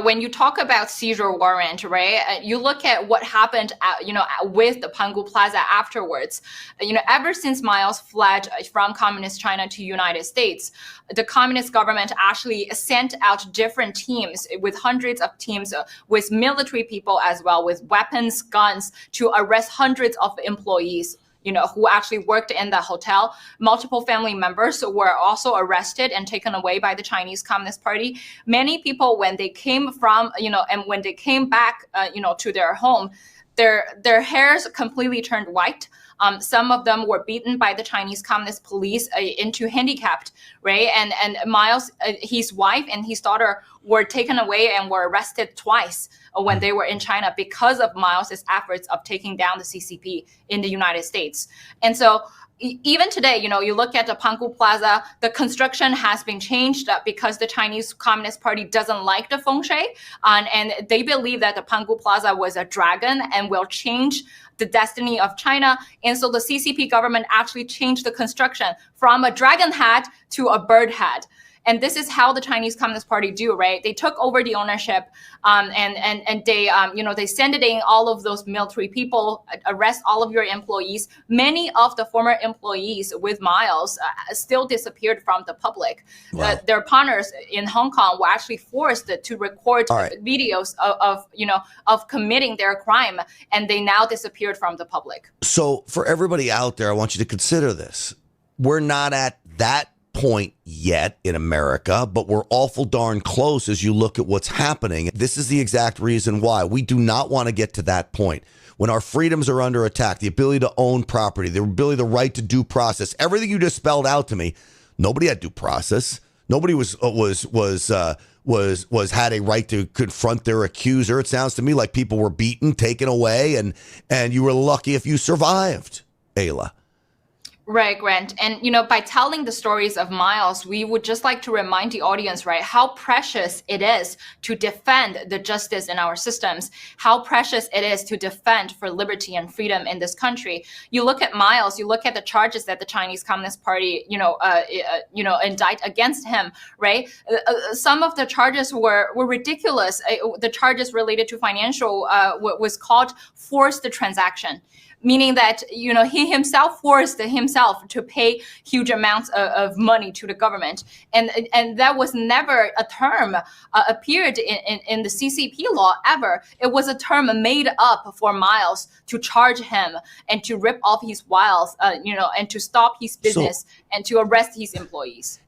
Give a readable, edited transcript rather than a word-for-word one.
When you talk about seizure warrant, right, you look at what happened, with the Pangu Plaza afterwards. Ever since Miles fled from communist China to United States, the communist government actually sent out different teams with hundreds of teams with military people as well, with weapons, guns, to arrest hundreds of employees who actually worked in the hotel. Multiple family members were also arrested and taken away by the Chinese Communist Party. Many people, when they came from, and when they came back, to their home, their hairs completely turned white. Some of them were beaten by the Chinese Communist police into handicapped, right? And Miles, his wife and his daughter were taken away and were arrested twice when they were in China because of Miles's efforts of taking down the CCP in the United States. And so even today, you look at the Pangu Plaza, the construction has been changed because the Chinese Communist Party doesn't like the feng shui, and they believe that the Pangu Plaza was a dragon and will change the destiny of China. And so the CCP government actually changed the construction from a dragon head to a bird head. And this is how the Chinese Communist Party do, right? They took over the ownership, and they send it in all of those military people, arrest all of your employees. Many of the former employees with Miles still disappeared from the public. Wow. Their partners in Hong Kong were actually forced to record videos of committing their crime, and they now disappeared from the public. So for everybody out there, I want you to consider this. We're not at that point yet in America, but we're awful darn close as you look at what's happening. This is the exact reason why we do not want to get to that point. When our freedoms are under attack, the ability to own property, the ability, the right to due process, everything you just spelled out to me, nobody had due process. Nobody had a right to confront their accuser. It sounds to me like people were beaten, taken away, and you were lucky if you survived, Aila. Right, Grant. And, by telling the stories of Miles, we would just like to remind the audience, right, how precious it is to defend the justice in our systems, how precious it is to defend for liberty and freedom in this country. You look at Miles, you look at the charges that the Chinese Communist Party, indict against him, right? Some of the charges were ridiculous. The charges related to financial was called forced transaction, meaning that, he himself forced himself to pay huge amounts of money to the government. And that was never a term appeared in the CCP law ever. It was a term made up for Miles to charge him and to rip off his wiles, and to stop his business and to arrest his employees.